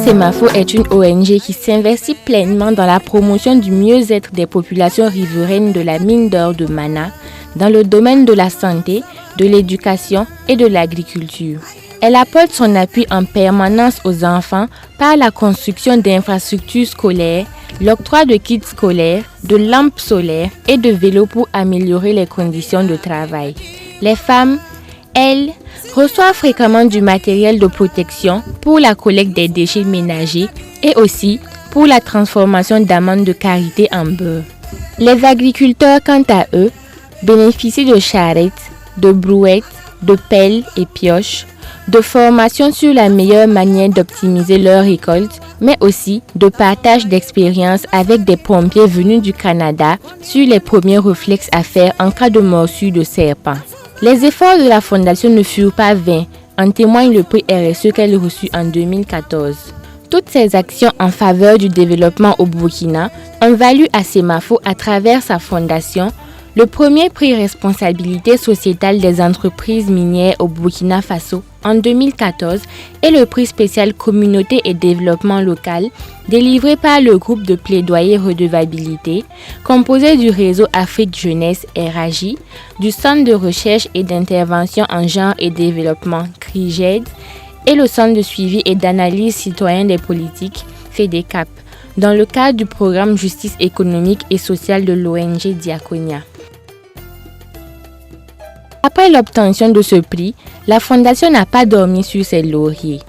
Semafo est une ONG qui s'investit pleinement dans la promotion du mieux-être des populations riveraines de la mine d'or de Mana, dans le domaine de la santé, de l'éducation et de l'agriculture. Elle apporte son appui en permanence aux enfants par la construction d'infrastructures scolaires, l'octroi de kits scolaires, de lampes solaires et de vélos pour améliorer les conditions de travail. Les femmes, elles, reçoivent fréquemment du matériel de protection pour la collecte des déchets ménagers et aussi pour la transformation d'amandes de karité en beurre. Les agriculteurs, quant à eux, bénéficient de charrettes, de brouettes, de pelles et pioches, de formations sur la meilleure manière d'optimiser leur récolte, mais aussi de partage d'expériences avec des pompiers venus du Canada sur les premiers réflexes à faire en cas de morsure de serpent. Les efforts de la Fondation ne furent pas vains, en témoigne le prix RSE qu'elle reçut en 2014. Toutes ces actions en faveur du développement au Burkina ont valu à Semafo à travers sa fondation le premier prix responsabilité sociétale des entreprises minières au Burkina Faso en 2014 et le prix spécial communauté et développement local délivré par le groupe de plaidoyer redevabilité composé du réseau Afrique Jeunesse RAJ, du Centre de recherche et d'intervention en genre et développement CRIGED et le Centre de suivi et d'analyse citoyen des politiques FEDECAP dans le cadre du programme Justice économique et sociale de l'ONG Diaconia. Après l'obtention de ce prix, la Fondation n'a pas dormi sur ses lauriers.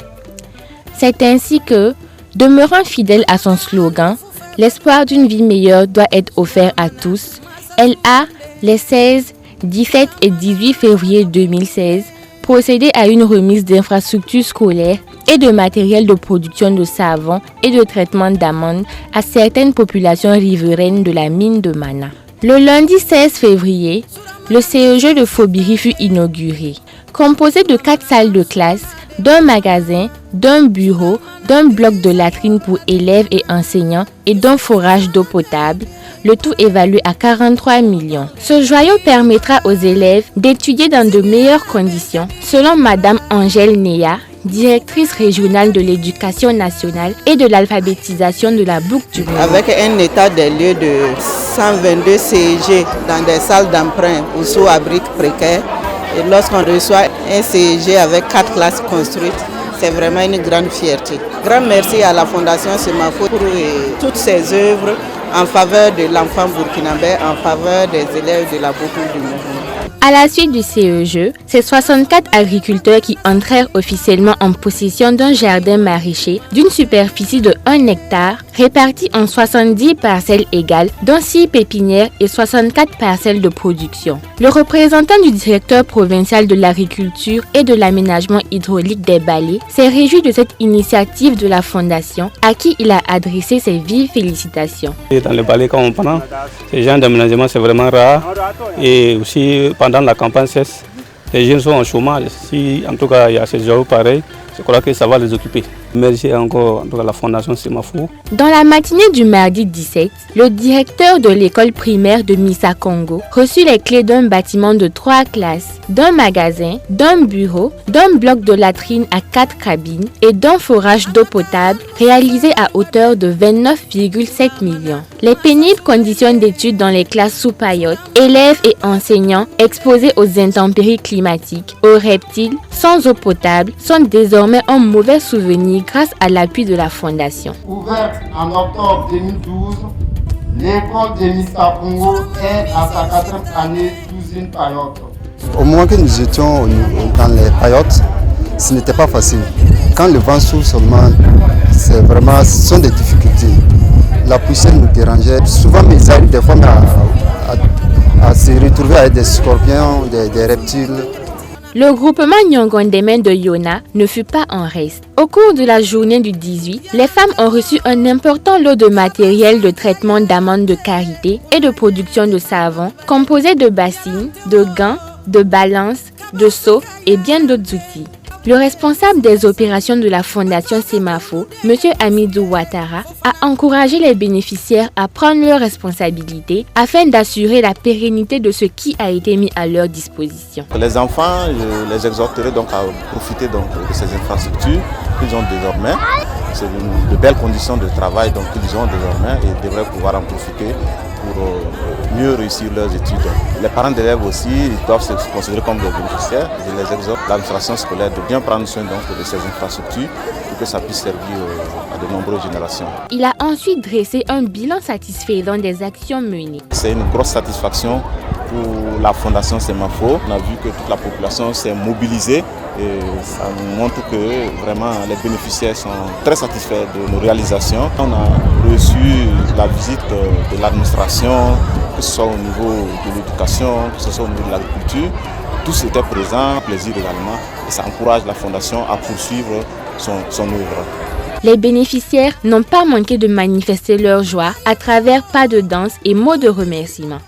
C'est ainsi que, demeurant fidèle à son slogan « L'espoir d'une vie meilleure doit être offert à tous », elle a, les 16, 17 et 18 février 2016, procédé à une remise d'infrastructures scolaires et de matériel de production de savon et de traitement d'amandes à certaines populations riveraines de la mine de Mana. Le lundi 16 février, le CEG de Fobiri fut inauguré. Composé de 4 salles de classe, d'un magasin, d'un bureau, d'un bloc de latrines pour élèves et enseignants et d'un forage d'eau potable, le tout évalué à 43 millions. Ce joyau permettra aux élèves d'étudier dans de meilleures conditions, selon Madame Angèle Néa, directrice régionale de l'éducation nationale et de l'alphabétisation de la boucle du Mali. Avec un état des lieux de 122 CEG dans des salles d'emprunt ou sous abris précaires, et lorsqu'on reçoit un CEG avec 4 classes construites, c'est vraiment une grande fierté. Grand merci à la Fondation Semafo pour toutes ses œuvres en faveur de l'enfant burkinabé, en faveur des élèves de la boucle du Mali. À la suite du CEG, c'est 64 agriculteurs qui entrèrent officiellement en possession d'un jardin maraîcher d'une superficie de 1 hectare réparti en 70 parcelles égales, dont 6 pépinières et 64 parcelles de production. Le représentant du directeur provincial de l'agriculture et de l'aménagement hydraulique des Balais s'est réjoui de cette initiative de la Fondation, à qui il a adressé ses vives félicitations. Dans le Balais, quand on prend ce genre d'aménagement, c'est vraiment rare. Et aussi, pendant la campagne cesse, les jeunes sont en chômage. Si en tout cas il y a ces jours pareils, je crois que ça va les occuper. Merci encore en tout cas la Fondation Semafo. Dans la matinée du mardi 17, le directeur de l'école primaire de Missa Congo reçut les clés d'un bâtiment de 3 classes, d'un magasin, d'un bureau, d'un bloc de latrine à 4 cabines et d'un forage d'eau potable réalisé à hauteur de 29,7 millions. Les pénibles conditions d'études dans les classes sous paillotes, élèves et enseignants exposés aux intempéries climatiques, aux reptiles, sans eau potable, sont désormais un mauvais souvenir grâce à l'appui de la Fondation. Ouverte en octobre 2012, l'école de Missa Congo est à sa 4e année sous une paillote. Au moment que nous étions dans les paillotes, ce n'était pas facile. Quand le vent souffle seulement, ce sont des difficultés. La poussière nous dérangeait. Souvent, mes amis, des fois, à se retrouver avec des scorpions, des reptiles. Le groupement Nyongondemen de Yona ne fut pas en reste. Au cours de la journée du 18, les femmes ont reçu un important lot de matériel de traitement d'amandes de karité et de production de savon, composé de bassines, de gants, de balances, de seaux et bien d'autres outils. Le responsable des opérations de la Fondation Semafo, M. Amidou Ouattara, a encouragé les bénéficiaires à prendre leurs responsabilités afin d'assurer la pérennité de ce qui a été mis à leur disposition. Les enfants, je les exhorterai donc à profiter donc de ces infrastructures qu'ils ont désormais. C'est de belles conditions de travail qu'ils ont désormais et devraient pouvoir en profiter pour mieux réussir leurs études. Les parents d'élèves aussi doivent se considérer comme des bénéficiaires. Je les exhorte, l'administration scolaire, de bien prendre soin de ces infrastructures pour que ça puisse servir à de nombreuses générations. Il a ensuite dressé un bilan satisfaisant des actions menées. C'est une grosse satisfaction pour la Fondation Semafo. On a vu que toute la population s'est mobilisée et ça nous montre que vraiment les bénéficiaires sont très satisfaits de nos réalisations. On a reçu la visite de l'administration, que ce soit au niveau de l'éducation, que ce soit au niveau de l'agriculture. Tous étaient présents, plaisir également, et ça encourage la Fondation à poursuivre son œuvre. Les bénéficiaires n'ont pas manqué de manifester leur joie à travers pas de danse et mots de remerciement.